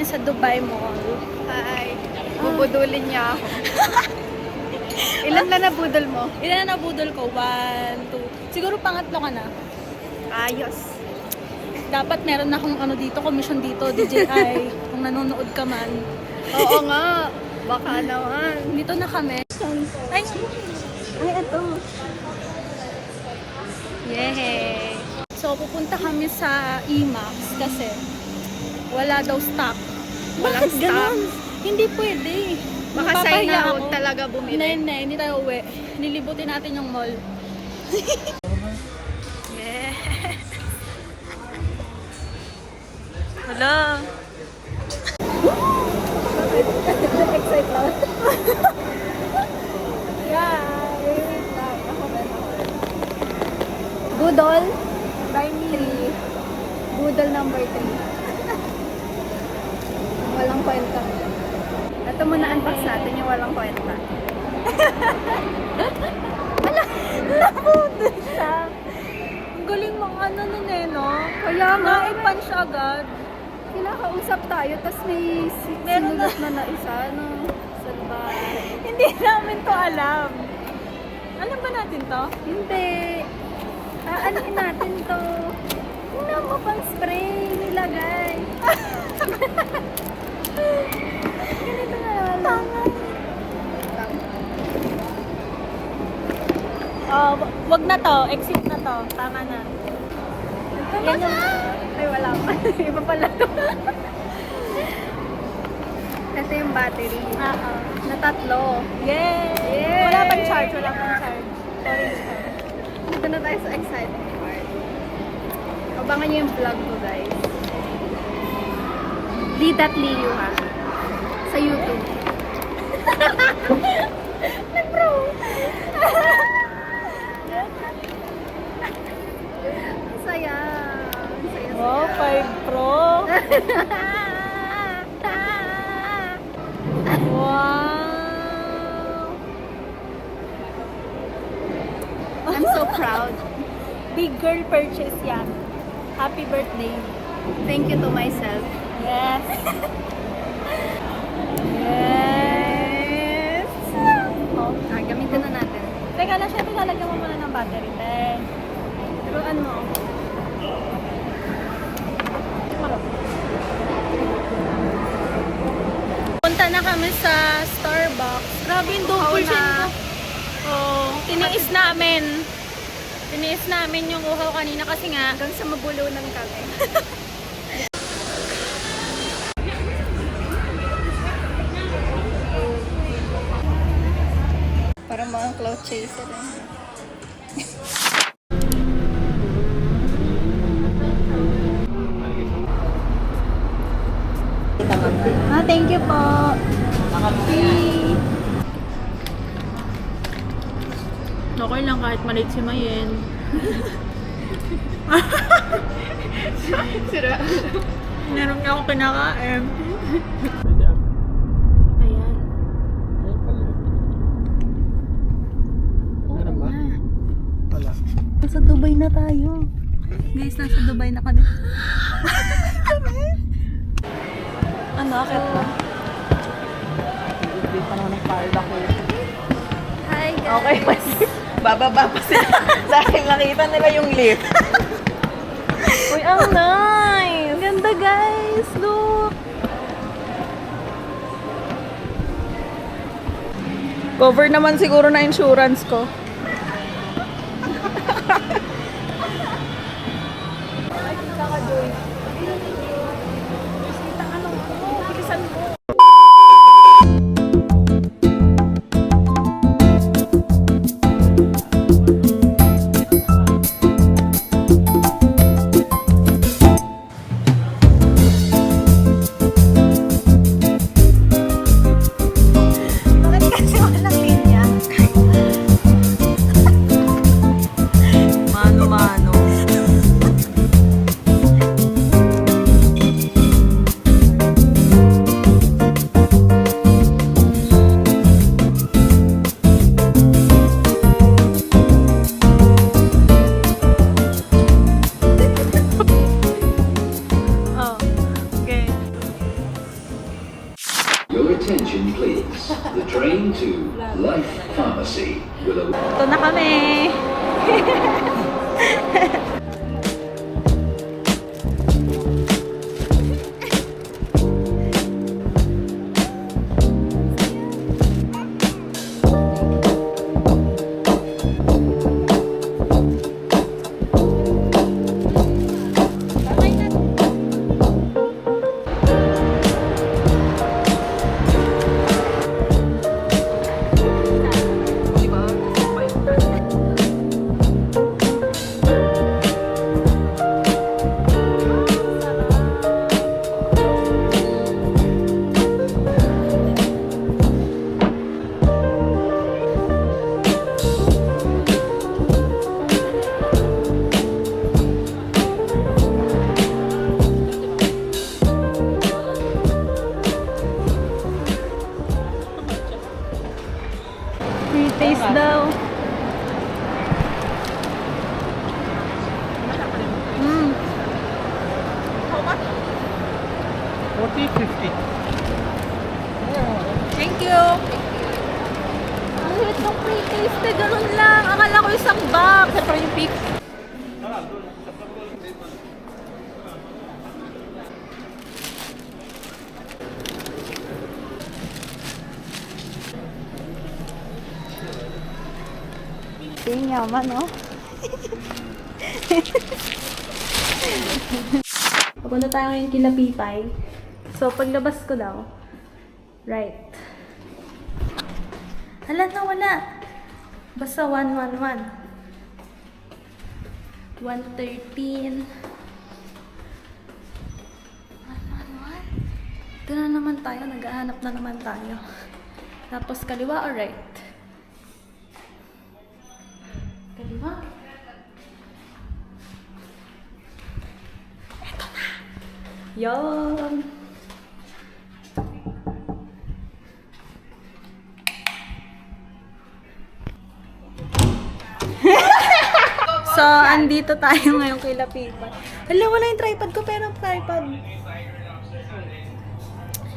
sa Dubai Mall. Hi. Bubudulin niya ako. Ilan na nabudol mo? Ilan na nabudol ko? 1, 2. Siguro pangatlo ka na. Ayos. Dapat meron na akong ano dito, commission dito, DJI. Kung nanonood ka man. Oo nga. Baka naman. Dito na kami. Ay, ito. Yehey! So, pupunta kami sa IMAX kasi wala daw stock. Walang Bakit stock? ganun? Hindi pwede. Baka Mapapahiya sign na ako. huwag talaga bumili. Hindi tayo uwi. Nilibutin natin yung mall. Yeah. Wala. Excite lang. Budol. By me. Budol number 3. Walang kwenta. Ito muna unbox natin yung walang kwenta. Wala. Nabudol siya. Ang galing mga ano ni Neno. Kaya nga. Naipan siya agad. Kinakausap tayo, tapos may Meron sinulat na isa, no? Salbahe. Hindi namin to alam. Alam ba natin to? Hindi. Aanin natin to. Tingnan mo pang spray nilagay. Ganito na lang. Oh, wag na to. Exit na to. Tama na. Yan yung... Ay, wala pa. Iba pala to. Ito yung battery. Oo. Na 3. Yay! Yay! Wala pang charge. Wala pang charge. Sorry. Dito na tayo sa exciting part. Abangan niyo yung vlog ko, guys. Liu ha. Sa YouTube. Nag-bro! Ang saya. Ang saya. Wow, 5 Pro. Wow. I'm so proud. Big girl purchase yan. Happy birthday. Thank you to myself. Yes. Yes. Oh. Gamitin na natin. Teka lang, syempre lalagyan mo muna ng battery. Turuan mo. Punta na kami sa Starbucks. Grabe yung double Uhaw na. chin ko. Oh, tiniis namin. Tiniis namin yung uhaw kanina kasi nga Hanggang sa mabulunan kami. Parang mga cloud chaser. thank you po. Okay lang kahit malate si Mayen. Sira. Meron niya ako kinakain. Ayan. Meron ba? Wala. Nasa Dubai na tayo. Guys, nasa Dubai na kami. Ano, akit pa? Hindi pa naman ng fire back eh. Hi guys. Okay, mas bababa pa sila. Dahil nakita nila yung lift. Uy, ang nice! Ganda guys! Look! Cover naman siguro na insurance ko. Bakit kasi walang linya? Your attention, please. The train to Life Pharmacy will arrive. Ito na kami. Free taste daw. Mm. 40-50. Thank you. Ang hit ng free taste eh. Ganun lang. Akala ko isang box. Sa yung pick. Yung yaman, no? Papunta tayo ngayon kila Pipay. So, paglabas ko daw, right. Hala na, wala. Basta 111. 113. 111. Ito na naman tayo. Naghahanap na naman tayo. Tapos kaliwa or right? Kaliwa. Eto na. Yon. So, andito tayo ngayon kay Lapipan. Hala, wala yung tripod ko, pero tripod.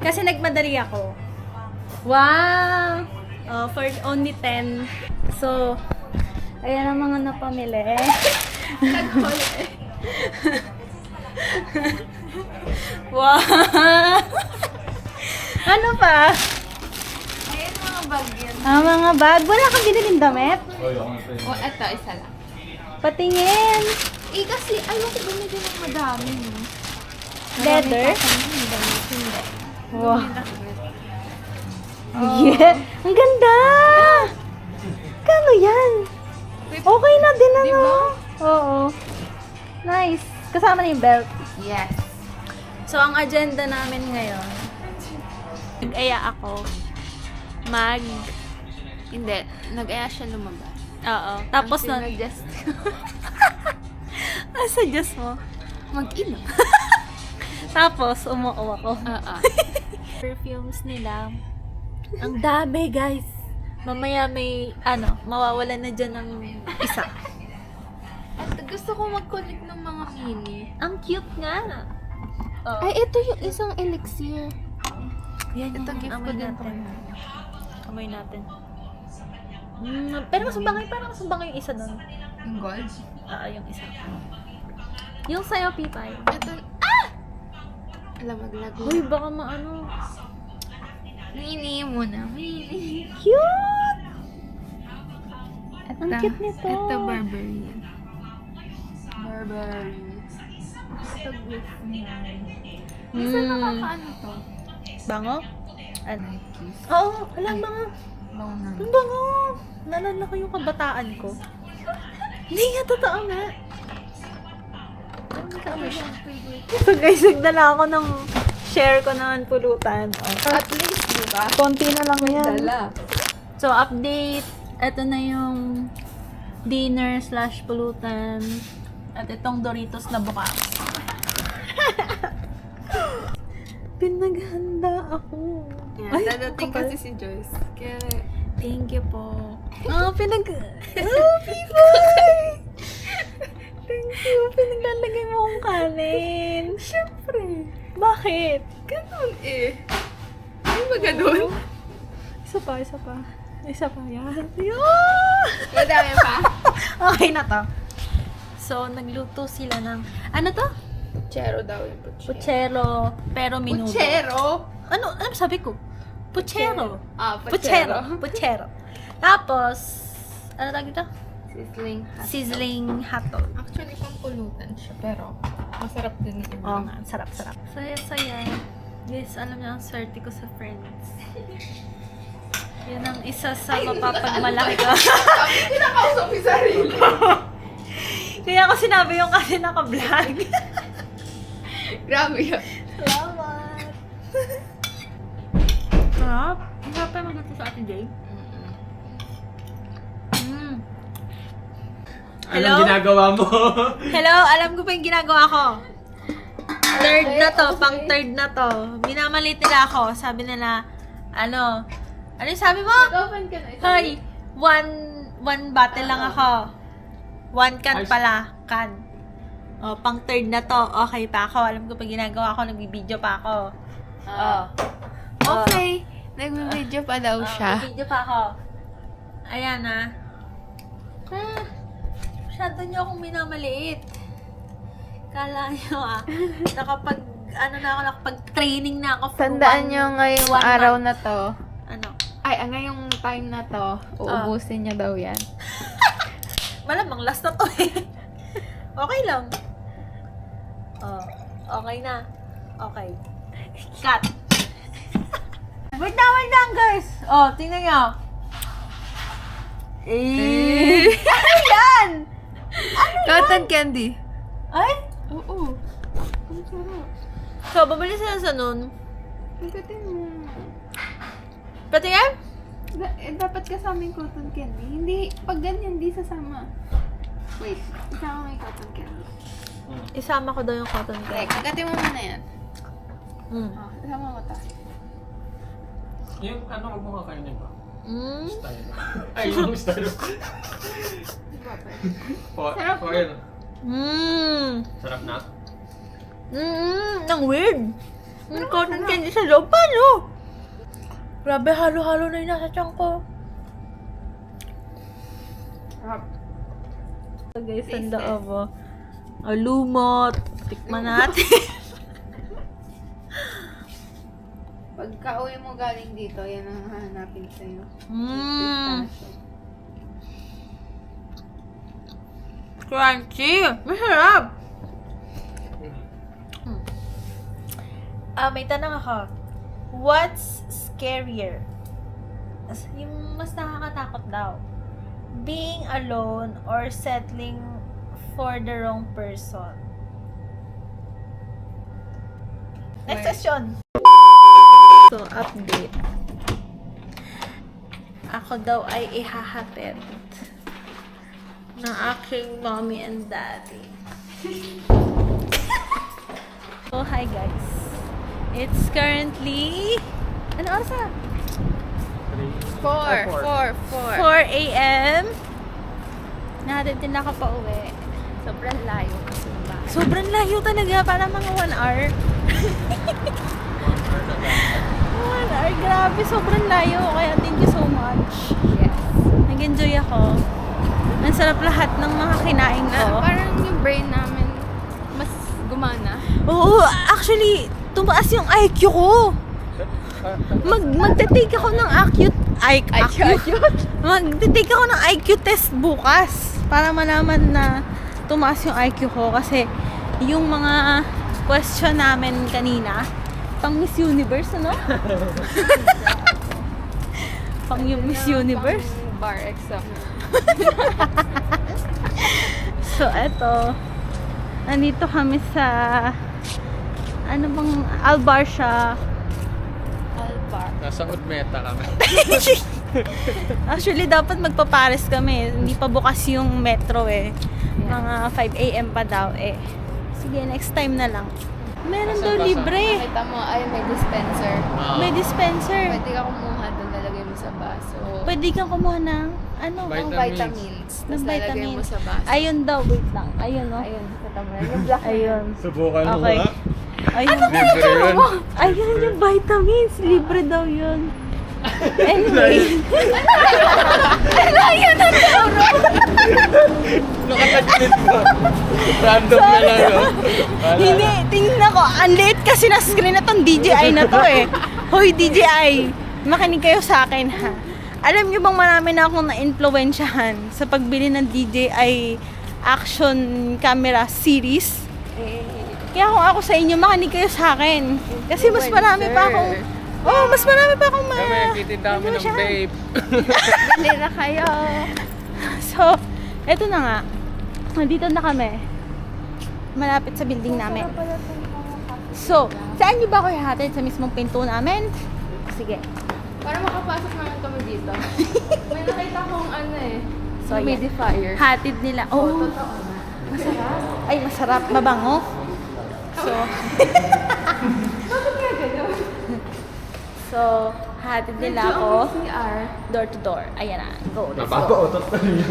Kasi nagmadali ako. Wow! Oh, for only 10. So, ayan ang mga napamili. Wow! Ano pa? Ayun mga bag yan. Mga bag. Wala kang biniling damit? O, eto, isa lang. Patingin. Eh, kasi ayoko bumili ng madami. No? Leather? Hindi. Wow. Yeah. Ang ganda! Kano yan? Okay na din ano? Diba? Oo. Nice. Kasama na yung belt. Yes. So, ang agenda namin ngayon, nag-aya ako Hindi. Nag-aya siya lumabas. Oo. Tapos nun, Sinadjust. suggest mo. Mag-inom. Tapos, umuo ako. Oo. Perfumes nila. Ang dami, guys. Mamaya may, mawawalan na dyan ng isa. At gusto ko mag-collect ng mga mini. Ang cute nga. Oh. Ay, ito yung isang elixir. Yan Ito yung gift ko amoy din natin. to. Amoy natin. Pero mas bangay, parang mas bangay yung isa doon. Yung gold? Yung isa. Yung sa'yo, Pipay. Ito. Ah! Alam, maglago. Uy, baka maano. Mini muna. Mini. Cute! Ang cute nito. Ito, Burberry. Burberry. Ito, gift niya. Isa nakakaano to? Bango? Ano? Nikes. Oo, alam bango. Bango na. Ang bango! Nalala ko yung kabataan ko. Hindi nga, totoo nga. So guys, nagdala ako ng share ko naman pulutan. At least, diba? Konti na lang yan. Dala. So, update. Ito na yung dinner/pulutan. At itong Doritos na bukas. Pinaghanda ako. Ay, Dadating kapal. kasi si Joyce. Kaya, Thank you po. Pipay! Thank you. Pinaglalagay mo akong kanin. syempre. Bakit? Ganun eh. Di ba ganun? Isa pa. Isa pa yan. Madami pa. Okay na to. So, nagluto sila ng, ano to? Puchero daw yung puchero. Puchero, pero minudo. Puchero? Ano sabi ko? Puchero. Ah, puchero. Puchero. Tapos, ano tawag dito? Sizzling hot. Sizzling hotdog. Actually, pampulutan siya, pero masarap din yung Oo nga, sarap. Saya. Guys, alam niyo, ang swerte ko sa friends. Yan ang isa sa mapapagmalaki ko. Kinakausap yung sarili. Kaya ako sinabi yung kasi naka-vlog. Grabe yun. Salamat! Sarap. Ang sarap tayo magluto sa ating Jay. Hello? Anong ginagawa mo? Hello? Alam ko pa yung ginagawa ko. Third na to. Pang third na to. Minamalit nila ako. Sabi nila, ano yung sabi mo? Nag-open ka na. Hoy, one bottle lang ako. One can pala. Can. O, pang third na to. Okay pa ako. Alam ko pa ginagawa ko. Nagbibideo pa ako. Okay. Nagme-video pa daw siya. Nagbibideo pa ako. Ayan masyado niyo akong minamaliit. Kala niyo nakapag-training na ako for Tandaan nyo ngayong one araw month. na to. Ano? Ay, ngayong time na to, uubusin niya daw yan. Malamang last na to eh. Okay lang. Okay na. Okay. Cut. Wait lang guys. Tingnan nyo. Ano yan? Cotton candy. Ay? Oo. Ang sarap. So, babalik sila sa nun. Pagkatin mo. Pati yan? Dapat kasama yung cotton candy. Hindi, pag ganyan, hindi sasama. Wait, isama mo yung cotton candy. Isama ko daw yung cotton candy. Pagkatin mo muna yan. Isama mo ta. Yung ano, huwag mo kakainin ba? Style. Ay, yung style. Sarap. Foil. Sarap na. Nang weird. Yung cotton candy sa loob. Paano? Grabe, halo-halo na yung nasa tiyan ko. Sarap. So guys, ang loob. Lumot. Tikman natin. Pagka uwi mo galing dito, yan ang hahanapin sa'yo. Crunchy. Masarap. May tanong ako. What's scarier? Yung mas nakakatakot daw. Being alone or settling for the wrong person? Next question. So, update. Ako daw ay ihahatid ng aking mommy and daddy. So, hi guys. It's currently... Ano oras na? 4 a.m. Nahatid din ako pa uwi. Sobrang layo kasi yung bahay. Sobrang layo talaga. Para mga 1 hour. 1 hour. Grabe. Sobrang layo. Kaya thank you so much. Yes. Nag-enjoy ako. Ang sarap lahat ng mga kinain ko. Parang yung brain namin mas gumana. Oo. Actually, tumaas yung IQ ko. Magte-take ako ng Magte-take ako ng IQ test bukas. Para malaman na tumaas yung IQ ko. Kasi yung mga question namin kanina, pang Miss Universe, ano? Pang yung Miss Universe. Pang bar exam. So, eto. Nandito kami sa ano bang Albar siya. Albar. Nasa Udmeta kami. Actually, dapat magpapares kami. Hindi pa bukas yung metro eh. Mga 5 a.m. pa daw eh. Sige, next time na lang. Meron daw libre. Nakita mo, ay may dispenser. May dispenser. Pwede ka kumuha doon, lalagay mo sa baso. Pwede kang kumuha ng ano? Ang vitamins. Ng Tapos lalagay mo vitamins. sa baso. Ayun daw, wait lang. Ayun, no? Ayun, kita mo na. Yung black. Ayun. Subukan mo Okay. ba? Ayun. Libre yun. Ayun yung vitamins. Libre daw yun. Anyway. Ayun ang turo. Nakataglit ko. Random na lang yun. Hindi, tingnan ko. Ang liit kasi na screen na tong DJI na to eh. Hoy, DJI. Makinig kayo sa akin ha. Alam niyo bang marami na akong na-influensyahan sa pagbili ng DJI action camera series? Kaya kung ako sa inyo, makinig kayo sa akin. Kasi mas marami pa akong... Oh, mas marami pa akong Kami, kitinda kami ng siya. babe. Bili na kayo. So, eto na nga. Nandito na kami. Malapit sa building namin. So, saan niyo ba ako ihatid? Sa mismong pinto namin? Sige. Para makapasok naman kami dito. May nakita kong ano eh. So, yan. Humidifier. Hatid nila. Oh, masarap. Ay, masarap. Mabango. So, Bakit kaya gano'n? so, hatid nila ako CR. door to door. Ayan na. Go. Let's go. Napapautot na yun.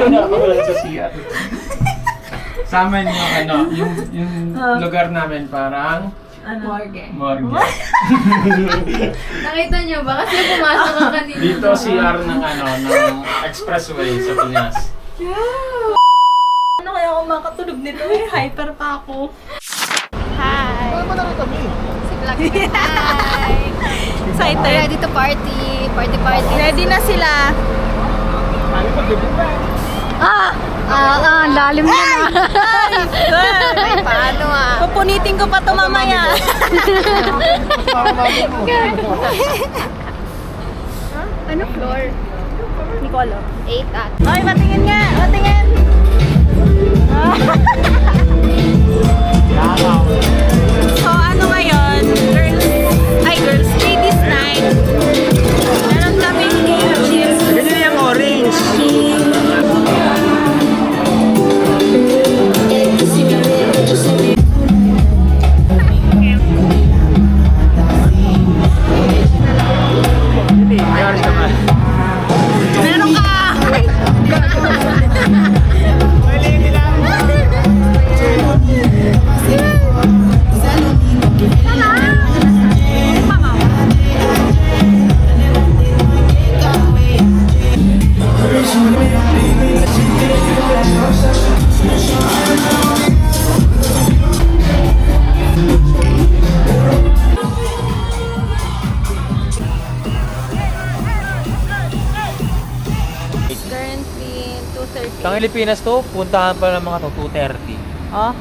Nakapagod sa CR. Sa amin yung ano, yung lugar namin parang Morgue. morgue. Nakita niyo ba? Kasi pumasok ka kanina. Dito CR ng ano, ng expressway sa Piñas. Ano kaya ako makatulog nito eh? Hyper pa ako. Hi! Si Blackpink. Hi! Excited? Ready to party. Party, party. Ready na sila. Lalim na. Ay, Paano pupunitin ko pa ito mamaya. Ano floor? Hindi ko alam. 8 at. Ay, patingin nga! Patingin! So, ano ngayon? Girls, ladies night. Meron kaming game chips. Ganyan yung orange. Meron ka! Currently, 2:30. Pang Pilipinas to, puntahan pa ng mga to 2:30. Oh.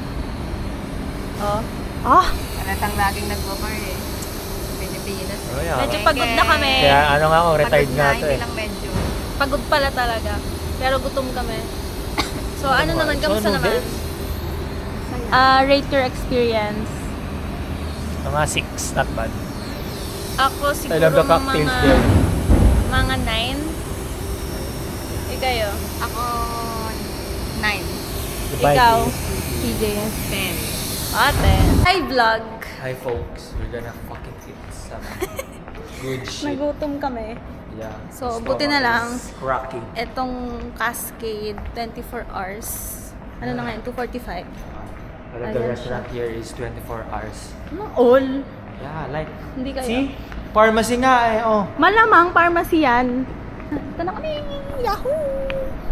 Oh. Oh. Paratang laging nag-bar eh. Pilipinas. Oh, yeah. Medyo pagod na kami. Kaya ano nga ako, retired nga to eh. lang medyo. Pagod pala talaga. Pero gutom kami. So, ano naman? Kamusta So, naman? Rate your experience. Mga 6, not bad. Ako I siguro love the cocktails there. mga 9. Ikayo? Ako, 9. Ikaw? PJ? 10. Ate. Hi vlog. Hi folks, we're gonna fucking eat some good shit. Nagutom kami. Yeah. So, Stomach buti na lang. is cracking. Etong Cascade, 24 hours. Ano na ngayon? 2:45. But the restaurant here is 24 hours. Ano? All? Yeah, like, Hindi kayo. see? Pharmacy nga eh, oh. Malamang pharmacy yan. Ito na kami. Yahoo!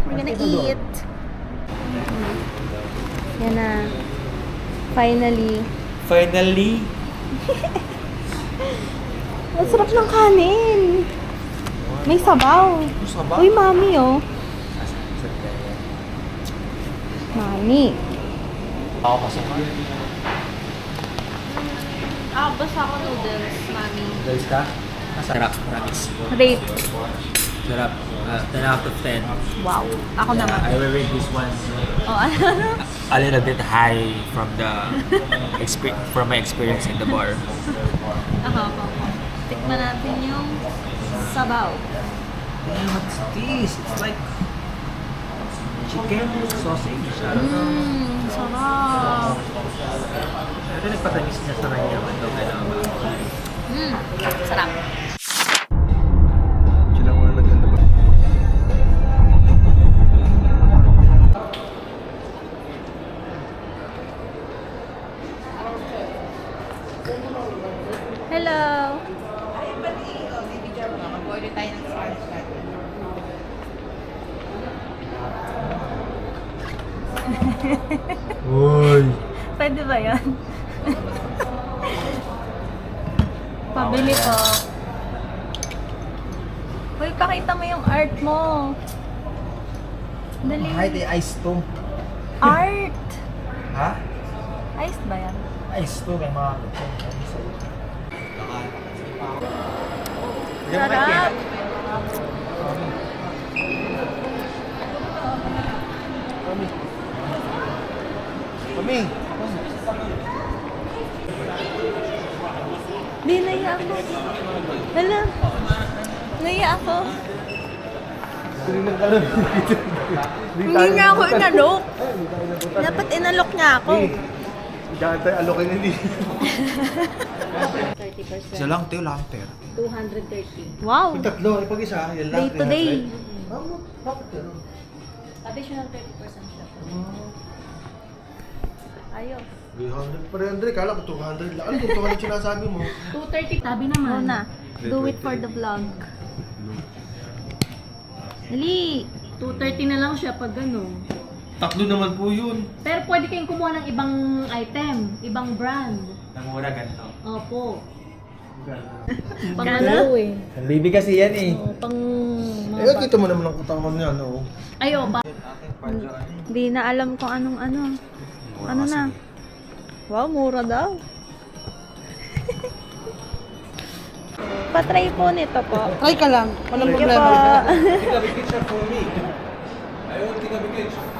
We're gonna eat. Yan na. Finally. Finally. Ang sarap ng kanin. May sabaw. Sabaw? Uy, mami, oh. Mami. Ako kasi Basta ako noodles, mami. guys ka? Masarap, promise. Rate. Sarap. 10 out of 10. Wow. Ako naman. I will rate this one Oh, ano? a little bit high from the from my experience in the bar. Ako. Tikman natin yung sabaw. What's this? It's like chicken sausage. I don't know. Sarap. Ito nagpatamis niya sa kanya. Ito kailangan. Sarap. Sila muna naganda ba? Hello. Mag-order tayo ng Spanish latte. Uy! Pwede ba yan? Pabili po. Uy, pakita mo yung art mo. Dali. Kahit ice to. Art! Ha? Ice ba yan? Ice to, may mga... Sarap! Mami! Di, naiya ako. Hala. Naiya ako. Hindi niya ako inalok. Dapat inalok niya ako. Diyan tayo alokin hindi. 30%. Isa lang, Teo, lang pera. 230. Wow. Yung tatlo, pag isa, yan lang. Day to day. Bakit ganun? Additional 30% siya. Ayos. 300 pa rin, Andre. Kala ko 200 lang. Ano yung 200 sinasabi mo? 230. Sabi naman. Muna. Do it for the vlog. Dali. 230 na lang siya pag ano. Tatlo naman po yun. Pero pwede kayong kumuha ng ibang item, ibang brand. Nangura ganito. Opo. Pang Kala? ano eh. Ang baby kasi yan eh. Pang Eh, kita mo naman ang katawan niya, no? Ayo, pa. Hindi na alam kung anong ano. Ano na? Wow, mura daw. Patry po nito po. Try ka lang. Walang Thank you problema. po. Take a picture for me. I want to take a picture.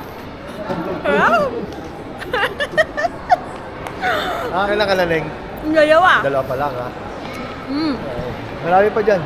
Kailan ka laling? Ang dalawa. Dalawa pa lang, ha? Mm. Marami pa dyan.